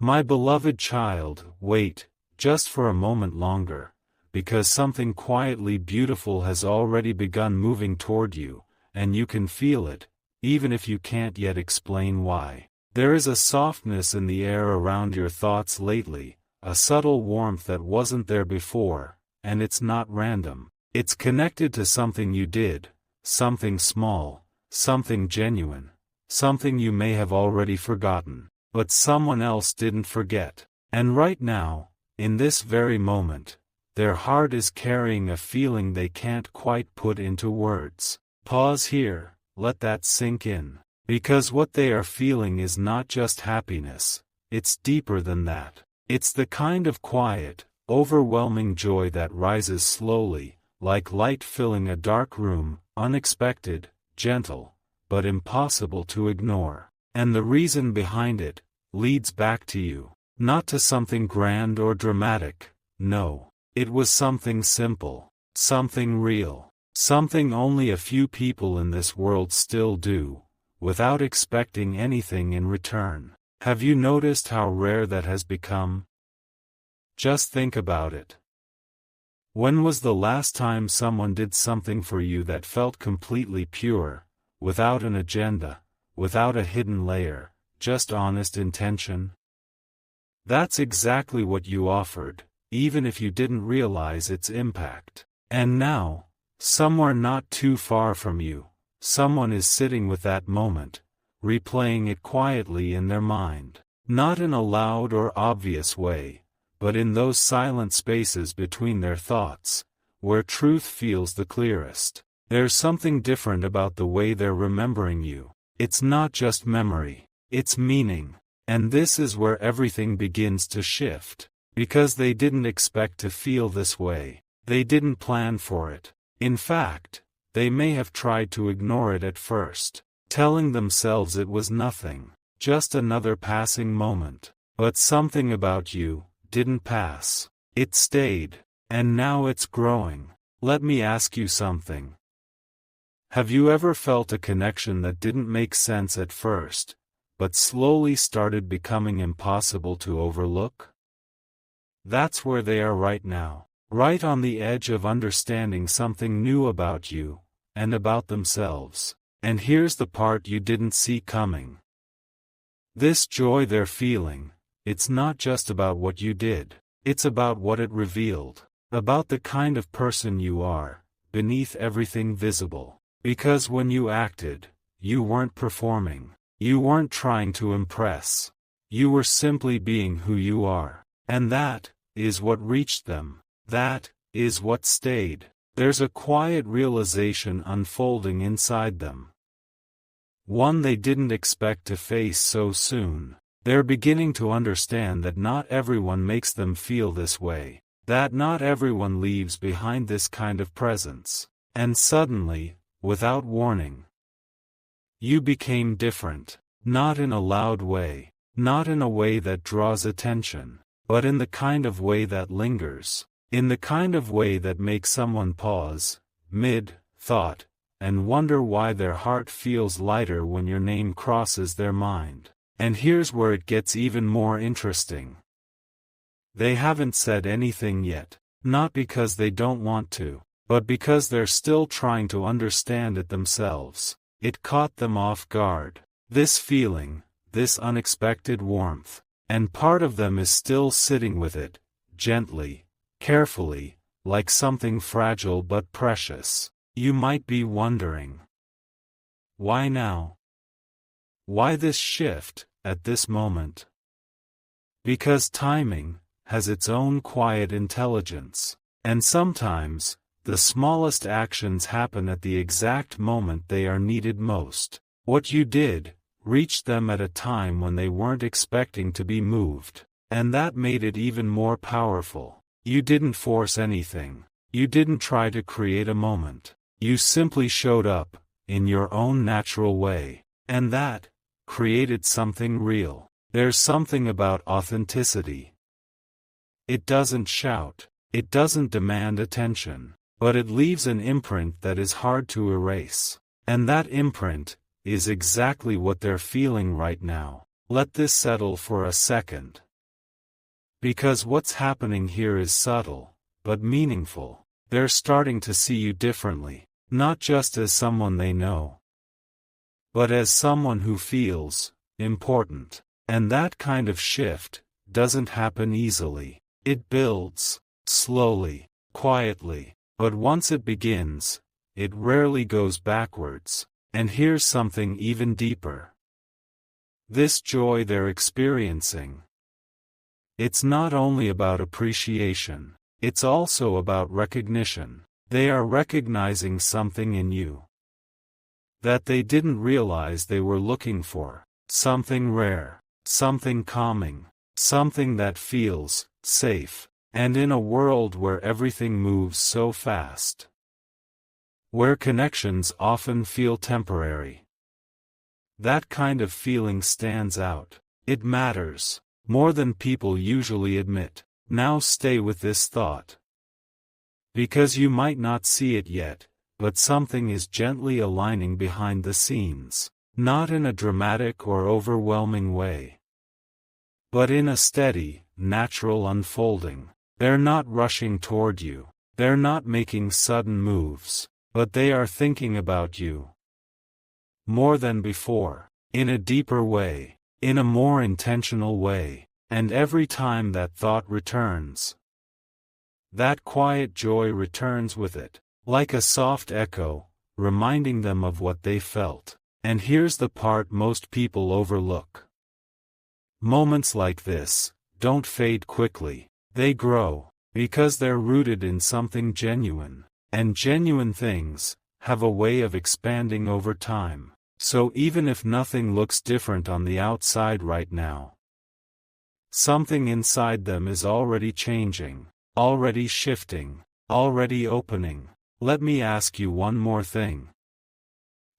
My beloved child, wait, just for a moment longer, because something quietly beautiful has already begun moving toward you, and you can feel it, even if you can't yet explain why. There is a softness in the air around your thoughts lately, a subtle warmth that wasn't there before, and it's not random. It's connected to something you did, something small, something genuine, something you may have already forgotten, but someone else didn't forget. And right now, in this very moment, their heart is carrying a feeling they can't quite put into words. Pause here, let that sink in. Because what they are feeling is not just happiness, it's deeper than that. It's the kind of quiet, overwhelming joy that rises slowly, like light filling a dark room, unexpected, gentle, but impossible to ignore. And the reason behind it leads back to you. Not to something grand or dramatic, no. It was something simple, something real, something only a few people in this world still do, without expecting anything in return. Have you noticed how rare that has become? Just think about it. When was the last time someone did something for you that felt completely pure, without an agenda, without a hidden layer, just honest intention? That's exactly what you offered, even if you didn't realize its impact. And now, somewhere not too far from you, someone is sitting with that moment, replaying it quietly in their mind. Not in a loud or obvious way, but in those silent spaces between their thoughts, where truth feels the clearest. There's something different about the way they're remembering you. It's not just memory, it's meaning. And this is where everything begins to shift. Because they didn't expect to feel this way. They didn't plan for it. In fact, they may have tried to ignore it at first, telling themselves it was nothing, just another passing moment. But something about you didn't pass. It stayed. And now it's growing. Let me ask you something. Have you ever felt a connection that didn't make sense at first, but slowly started becoming impossible to overlook? That's where they are right now, right on the edge of understanding something new about you, and about themselves. And here's the part you didn't see coming. This joy they're feeling, it's not just about what you did, it's about what it revealed, about the kind of person you are, beneath everything visible. Because when you acted, you weren't performing. You weren't trying to impress. You were simply being who you are. And that is what reached them. That is what stayed. There's a quiet realization unfolding inside them. One they didn't expect to face so soon. They're beginning to understand that not everyone makes them feel this way. That not everyone leaves behind this kind of presence. And suddenly, without warning, you became different, not in a loud way, not in a way that draws attention, but in the kind of way that lingers, in the kind of way that makes someone pause, mid-thought, and wonder why their heart feels lighter when your name crosses their mind. And here's where it gets even more interesting. They haven't said anything yet, not because they don't want to, but because they're still trying to understand it themselves. It caught them off guard. This feeling, this unexpected warmth. And part of them is still sitting with it, gently, carefully, like something fragile but precious. You might be wondering, why now? Why this shift, at this moment? Because timing has its own quiet intelligence. And sometimes, the smallest actions happen at the exact moment they are needed most. What you did reached them at a time when they weren't expecting to be moved. And that made it even more powerful. You didn't force anything. You didn't try to create a moment. You simply showed up, in your own natural way. And that created something real. There's something about authenticity. It doesn't shout. It doesn't demand attention. But it leaves an imprint that is hard to erase. And that imprint is exactly what they're feeling right now. Let this settle for a second. Because what's happening here is subtle, but meaningful. They're starting to see you differently, not just as someone they know, but as someone who feels important. And that kind of shift doesn't happen easily. It builds slowly, quietly, but once it begins, it rarely goes backwards. And here's something even deeper. This joy they're experiencing, it's not only about appreciation, it's also about recognition. They are recognizing something in you that they didn't realize they were looking for. Something rare, something calming, something that feels safe. And in a world where everything moves so fast, where connections often feel temporary, that kind of feeling stands out. It matters more than people usually admit. Now stay with this thought, because you might not see it yet, but something is gently aligning behind the scenes, not in a dramatic or overwhelming way, but in a steady, natural unfolding. They're not rushing toward you, they're not making sudden moves, but they are thinking about you more than before, in a deeper way, in a more intentional way. And every time that thought returns, that quiet joy returns with it, like a soft echo, reminding them of what they felt. And here's the part most people overlook. Moments like this don't fade quickly, they grow, because they're rooted in something genuine, and genuine things have a way of expanding over time. So even if nothing looks different on the outside right now, something inside them is already changing, already shifting, already opening. Let me ask you one more thing.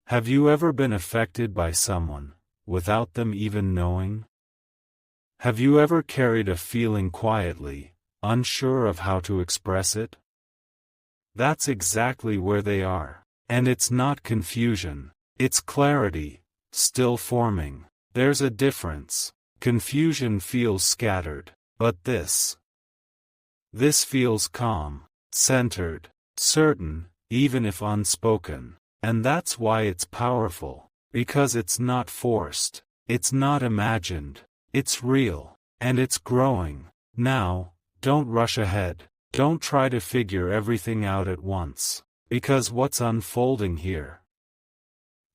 Have you ever been affected by someone, without them even knowing? Have you ever carried a feeling quietly, unsure of how to express it? That's exactly where they are. And it's not confusion, it's clarity, still forming. There's a difference. Confusion feels scattered, but this feels calm, centered, certain, even if unspoken. And that's why it's powerful, because it's not forced, it's not imagined, it's real, and it's growing. Now, don't rush ahead, don't try to figure everything out at once, because what's unfolding here,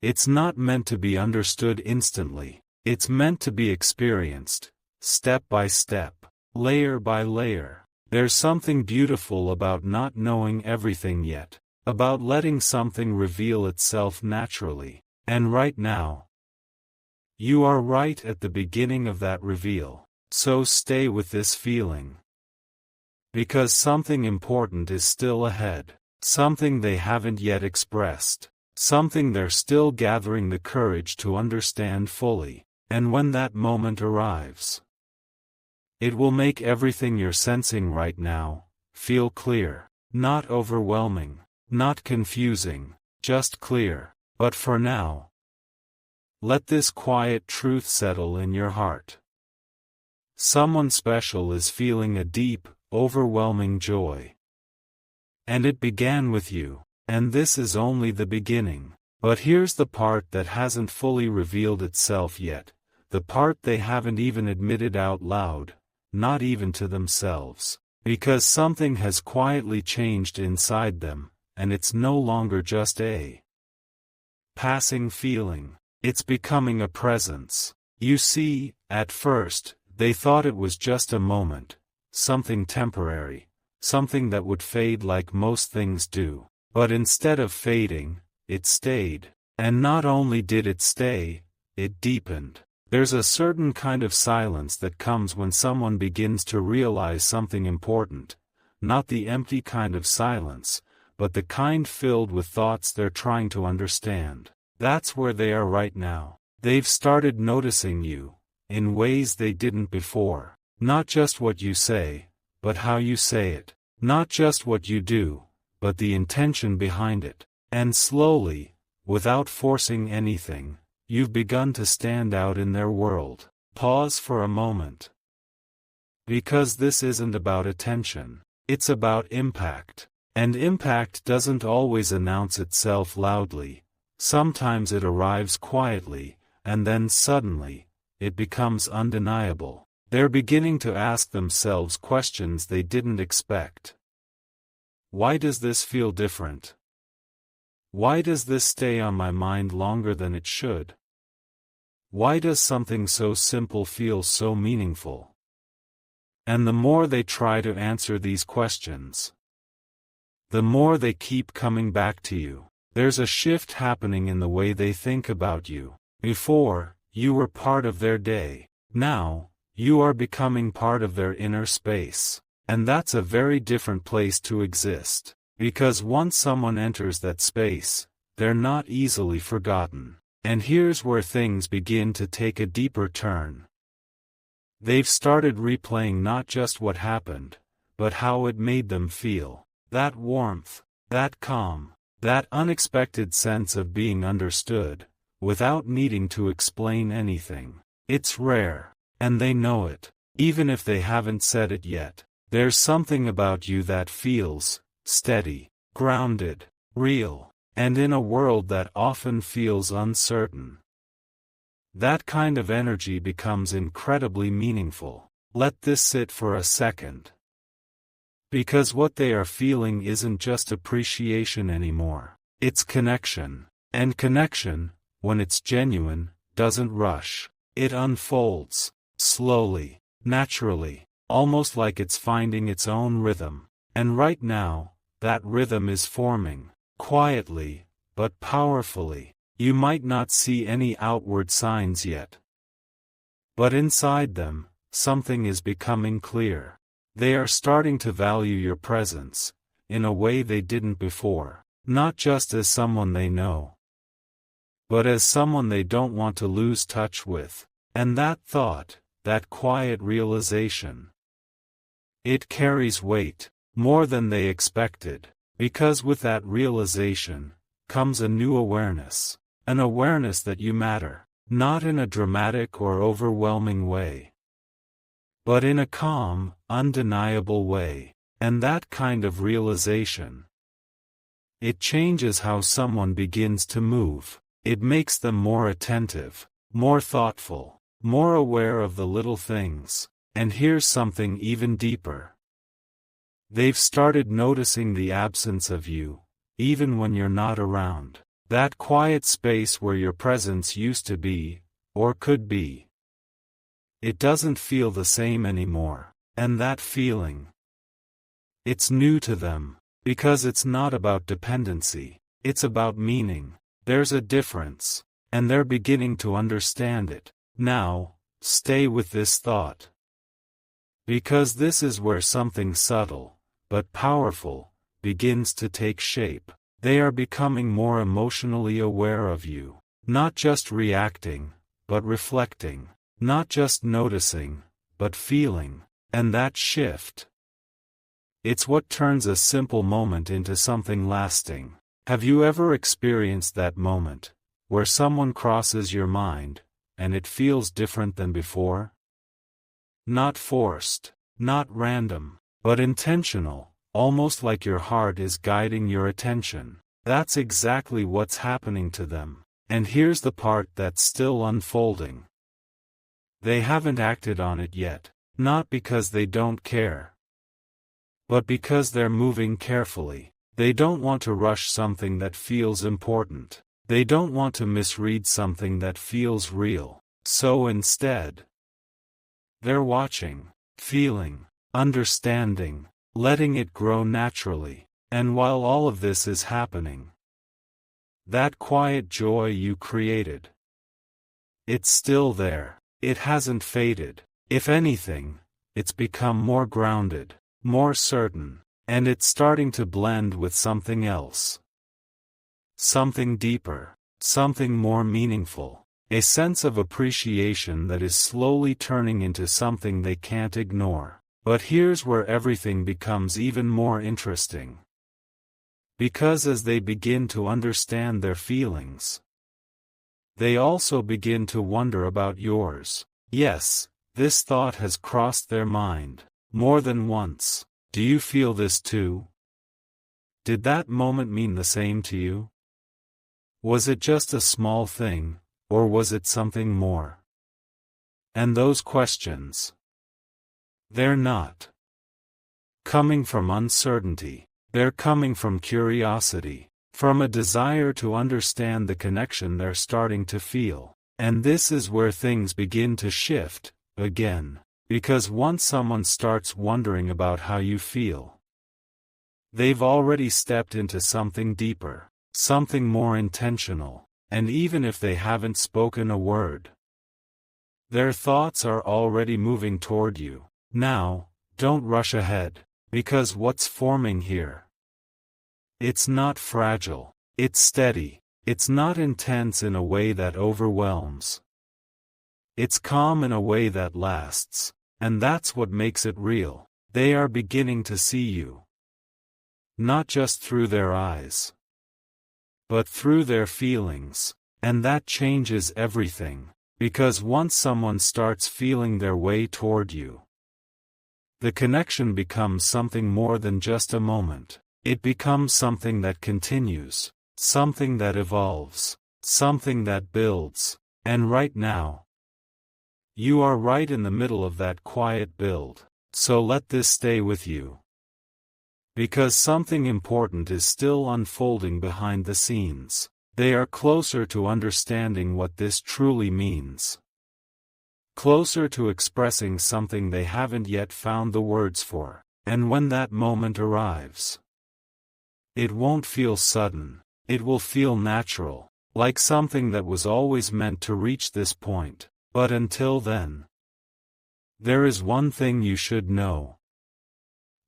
it's not meant to be understood instantly. It's meant to be experienced, step by step, layer by layer. There's something beautiful about not knowing everything yet, about letting something reveal itself naturally. And right now, you are right at the beginning of that reveal. So stay with this feeling, because something important is still ahead, something they haven't yet expressed, something they're still gathering the courage to understand fully. And when that moment arrives, it will make everything you're sensing right now feel clear, not overwhelming, not confusing, just clear. But for now, let this quiet truth settle in your heart. Someone special is feeling a deep, overwhelming joy. And it began with you, and this is only the beginning. But here's the part that hasn't fully revealed itself yet, the part they haven't even admitted out loud, not even to themselves. Because something has quietly changed inside them, and it's no longer just a passing feeling, it's becoming a presence. You see, at first, they thought it was just a moment, something temporary, something that would fade like most things do. But instead of fading, it stayed. And not only did it stay, it deepened. There's a certain kind of silence that comes when someone begins to realize something important, not the empty kind of silence, but the kind filled with thoughts they're trying to understand. That's where they are right now. They've started noticing you, in ways they didn't before. Not just what you say, but how you say it. Not just what you do, but the intention behind it. And slowly, without forcing anything, you've begun to stand out in their world. Pause for a moment. Because this isn't about attention. It's about impact. And impact doesn't always announce itself loudly. Sometimes it arrives quietly, and then suddenly, it becomes undeniable. They're beginning to ask themselves questions they didn't expect. Why does this feel different? Why does this stay on my mind longer than it should? Why does something so simple feel so meaningful? And the more they try to answer these questions, the more they keep coming back to you. There's a shift happening in the way they think about you. Before, you were part of their day. Now, you are becoming part of their inner space. And that's a very different place to exist. Because once someone enters that space, they're not easily forgotten. And here's where things begin to take a deeper turn. They've started replaying not just what happened, but how it made them feel. That warmth, that calm, that unexpected sense of being understood, without needing to explain anything. It's rare, and they know it, even if they haven't said it yet. There's something about you that feels steady, grounded, real, and in a world that often feels uncertain. That kind of energy becomes incredibly meaningful. Let this sit for a second. Because what they are feeling isn't just appreciation anymore. It's connection. And connection, when it's genuine, doesn't rush. It unfolds, slowly, naturally, almost like it's finding its own rhythm. And right now, that rhythm is forming, quietly, but powerfully. You might not see any outward signs yet. But inside them, something is becoming clear. They are starting to value your presence, in a way they didn't before. Not just as someone they know, but as someone they don't want to lose touch with. And that thought, that quiet realization, it carries weight, more than they expected. Because with that realization, comes a new awareness. An awareness that you matter, not in a dramatic or overwhelming way, but in a calm, undeniable way. And that kind of realization, it changes how someone begins to move. It makes them more attentive, more thoughtful, more aware of the little things. And here's something even deeper. They've started noticing the absence of you, even when you're not around. That quiet space where your presence used to be, or could be. It doesn't feel the same anymore. And that feeling, it's new to them. Because it's not about dependency, it's about meaning. There's a difference, and they're beginning to understand it. Now, stay with this thought. Because this is where something subtle, but powerful, begins to take shape. They are becoming more emotionally aware of you. Not just reacting, but reflecting. Not just noticing, but feeling. And that shift, it's what turns a simple moment into something lasting. Have you ever experienced that moment, where someone crosses your mind, and it feels different than before? Not forced, not random, but intentional. Almost like your heart is guiding your attention. That's exactly what's happening to them. And here's the part that's still unfolding. They haven't acted on it yet, not because they don't care, but because they're moving carefully. They don't want to rush something that feels important. They don't want to misread something that feels real. So instead, they're watching, feeling, understanding, letting it grow naturally. And while all of this is happening, that quiet joy you created, it's still there. It hasn't faded. If anything, it's become more grounded, more certain, and it's starting to blend with something else. Something deeper, something more meaningful, a sense of appreciation that is slowly turning into something they can't ignore. But here's where everything becomes even more interesting. Because as they begin to understand their feelings, they also begin to wonder about yours. Yes, This thought has crossed their mind more than once. Do you feel this too? Did that moment mean the same to you? Was it just a small thing, or was it something more? And those questions, they're not coming from uncertainty. They're coming from curiosity, from a desire to understand the connection they're starting to feel. And this is where things begin to shift, again. Because once someone starts wondering about how you feel, they've already stepped into something deeper, something more intentional, and even if they haven't spoken a word, their thoughts are already moving toward you. Now, don't rush ahead, because what's forming here, it's not fragile, it's steady, it's not intense in a way that overwhelms. It's calm in a way that lasts, and that's what makes it real. They are beginning to see you, not just through their eyes, but through their feelings, and that changes everything, because once someone starts feeling their way toward you, the connection becomes something more than just a moment. It becomes something that continues, something that evolves, something that builds, and right now, you are right in the middle of that quiet build, so let this stay with you. Because something important is still unfolding behind the scenes. They are closer to understanding what this truly means. Closer to expressing something they haven't yet found the words for, and when that moment arrives, it won't feel sudden, it will feel natural, like something that was always meant to reach this point. But until then, there is one thing you should know.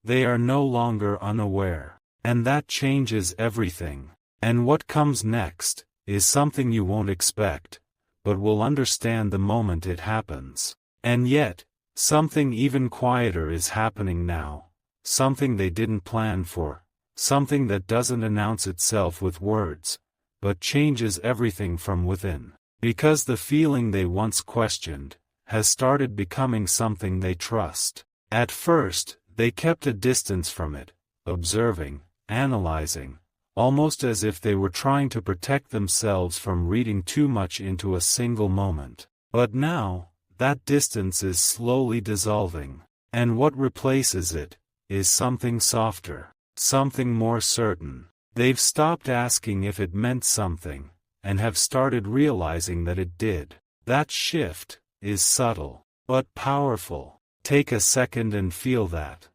They are no longer unaware, and that changes everything. And what comes next is something you won't expect, but will understand the moment it happens. And yet, something even quieter is happening now, something they didn't plan for, something that doesn't announce itself with words, but changes everything from within. Because the feeling they once questioned has started becoming something they trust. At first, they kept a distance from it, observing, analyzing, almost as if they were trying to protect themselves from reading too much into a single moment. But now, that distance is slowly dissolving, and what replaces it is something softer, something more certain. They've stopped asking if it meant something, and have started realizing that it did. That shift is subtle, but powerful. Take a second and feel that.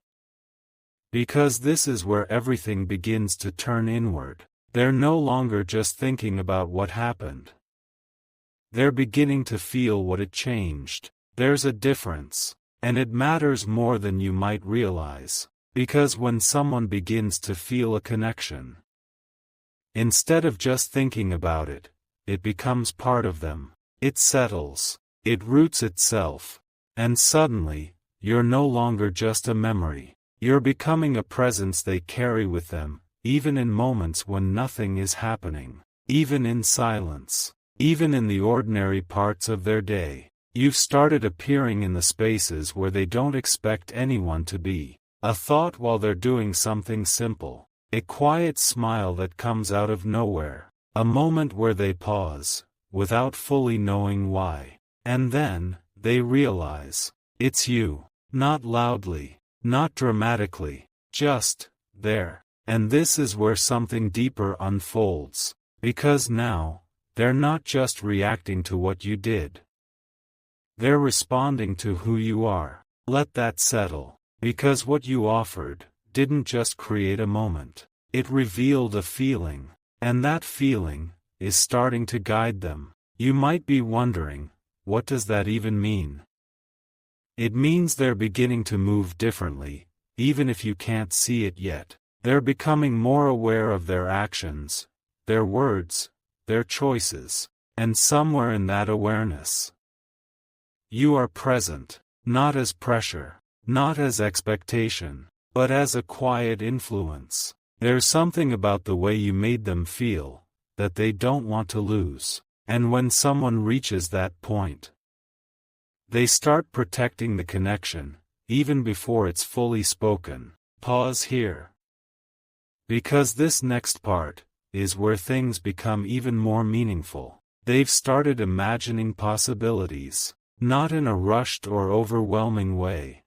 Because this is where everything begins to turn inward. They're no longer just thinking about what happened. They're beginning to feel what it changed. There's a difference, and it matters more than you might realize. Because when someone begins to feel a connection, instead of just thinking about it, it becomes part of them. It settles, it roots itself, and suddenly, you're no longer just a memory. You're becoming a presence they carry with them, even in moments when nothing is happening, even in silence, even in the ordinary parts of their day. You've started appearing in the spaces where they don't expect anyone to be. A thought while they're doing something simple. A quiet smile that comes out of nowhere. A moment where they pause, without fully knowing why. And then, they realize, it's you. Not loudly, not dramatically, just, there. And this is where something deeper unfolds. Because now, they're not just reacting to what you did. They're responding to who you are. Let that settle. Because what you offered didn't just create a moment. It revealed a feeling. And that feeling is starting to guide them. You might be wondering, what does that even mean? It means they're beginning to move differently, even if you can't see it yet. They're becoming more aware of their actions, their words, their choices, and somewhere in that awareness, you are present, not as pressure, not as expectation, but as a quiet influence. There's something about the way you made them feel that they don't want to lose. And when someone reaches that point, They start protecting the connection, even before it's fully spoken. Pause here. Because this next part is where things become even more meaningful. They've started imagining possibilities, not in a rushed or overwhelming way,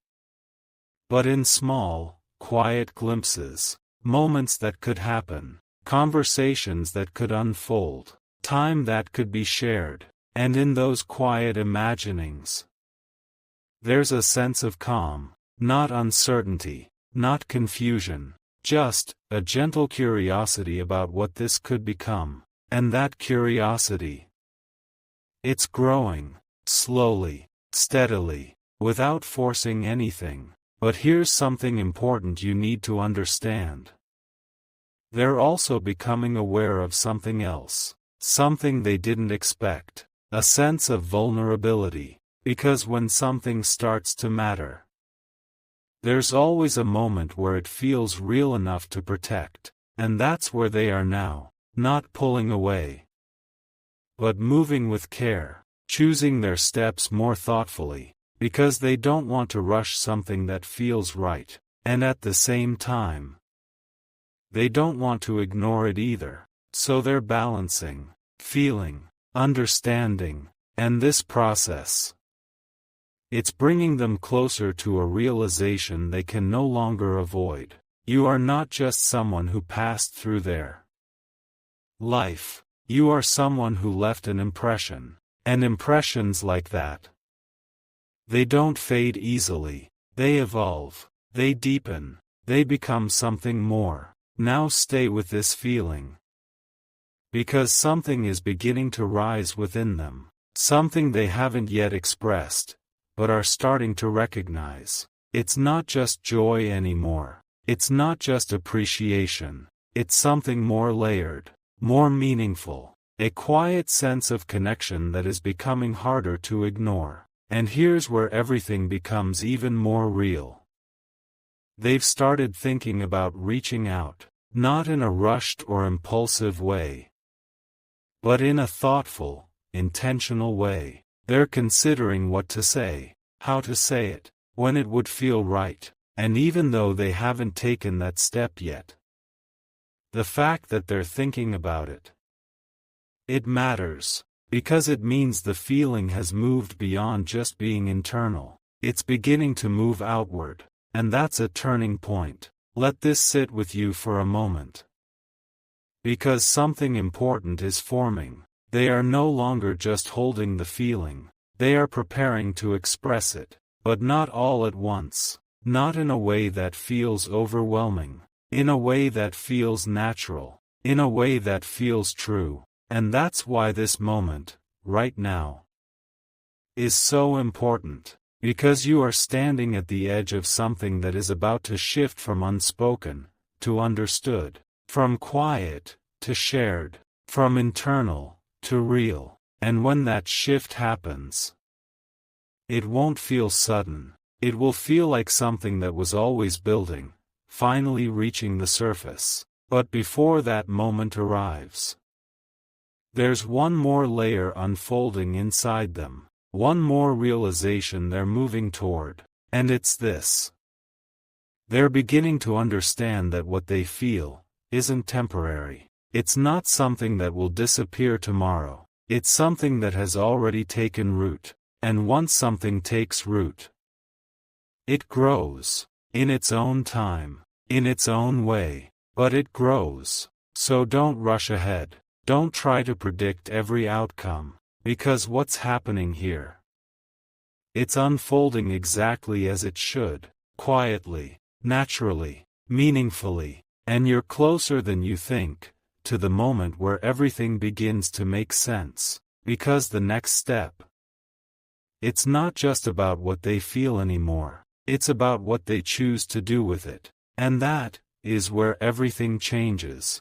but in small, quiet glimpses, moments that could happen, conversations that could unfold, time that could be shared, and in those quiet imaginings, there's a sense of calm, not uncertainty, not confusion, just a gentle curiosity about what this could become. And that curiosity, it's growing, slowly, steadily, without forcing anything. But here's something important you need to understand. They're also becoming aware of something else, something they didn't expect, a sense of vulnerability, because when something starts to matter, there's always a moment where it feels real enough to protect, and that's where they are now. Not pulling away, but moving with care, choosing their steps more thoughtfully, because they don't want to rush something that feels right, and at the same time, they don't want to ignore it either, so they're balancing, feeling, understanding, and this process, it's bringing them closer to a realization they can no longer avoid. You are not just someone who passed through their life. You are someone who left an impression, and impressions like that, they don't fade easily, they evolve, they deepen, they become something more. Now stay with this feeling, because something is beginning to rise within them, something they haven't yet expressed, but are starting to recognize. It's not just joy anymore, it's not just appreciation, it's something more layered, more meaningful, a quiet sense of connection that is becoming harder to ignore. And here's where everything becomes even more real. They've started thinking about reaching out, not in a rushed or impulsive way, but in a thoughtful, intentional way. They're considering what to say, how to say it, when it would feel right, and even though they haven't taken that step yet, the fact that they're thinking about it, it matters, because it means the feeling has moved beyond just being internal. It's beginning to move outward, and that's a turning point. Let this sit with you for a moment. Because something important is forming. They are no longer just holding the feeling, they are preparing to express it, but not all at once, not in a way that feels overwhelming. In a way that feels natural, in a way that feels true, and that's why this moment, right now, is so important, because you are standing at the edge of something that is about to shift from unspoken to understood, from quiet to shared, from internal to real, and when that shift happens, it won't feel sudden, it will feel like something that was always building, finally reaching the surface. But before that moment arrives, there's one more layer unfolding inside them, one more realization they're moving toward, and it's this. They're beginning to understand that what they feel isn't temporary. It's not something that will disappear tomorrow. It's something that has already taken root, and once something takes root, it grows, in its own time. In its own way, but it grows. So don't rush ahead, don't try to predict every outcome, because what's happening here, it's unfolding exactly as it should, quietly, naturally, meaningfully, and you're closer than you think, to the moment where everything begins to make sense, because the next step, it's not just about what they feel anymore, it's about what they choose to do with it. And that is where everything changes.